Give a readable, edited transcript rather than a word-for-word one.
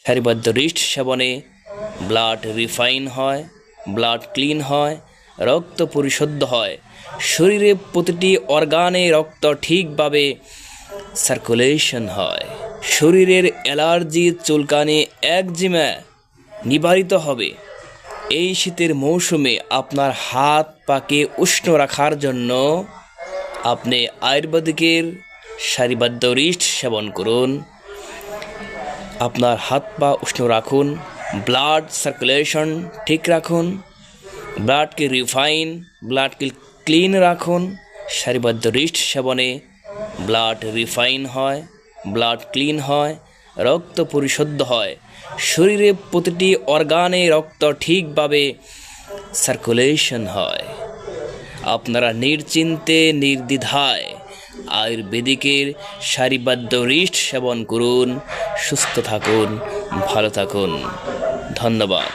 সারিবদ্ধ wrist সেবনে blood refine হয়, blood clean হয়, রক্ত পরিশুদ্ধ হয়, শরীরে প্রতিটি অর্গানে রক্ত ঠিকভাবে সার্কুলেশন হয়, শরীরের অ্যালার্জি, চুলকানি, একজিমা নিবারিত হবে। এই শীতের মৌসুমে আপনার হাত পাকে উষ্ণ রাখার জন্য আপনি আয়ুর্বেদিকের সারিবদ্ধ রিস্ট সেবন করুন। আপনার হাত পা উষ্ণ রাখুন, ব্লাড সার্কুলেশন ঠিক রাখুন, ব্লাডকে রিফাইন, ব্লাডকে ক্লিন রাখুন। সারিবদ্ধ রিস্ট সেবনে ব্লাড রিফাইন হয়, ব্লাড ক্লিন হয়, রক্ত পরিশুদ্ধ হয়, শরীরে প্রতিটি অর্গানে রক্ত ঠিকভাবে সার্কুলেশন হয়। আপনারা নিশ্চিন্তে নির্দ্বিধায় আয়ুর্বেদিকের সারিবদ্ধ রিস্ট সেবন করুন। সুস্থ থাকুন, ভালো থাকুন। ধন্যবাদ।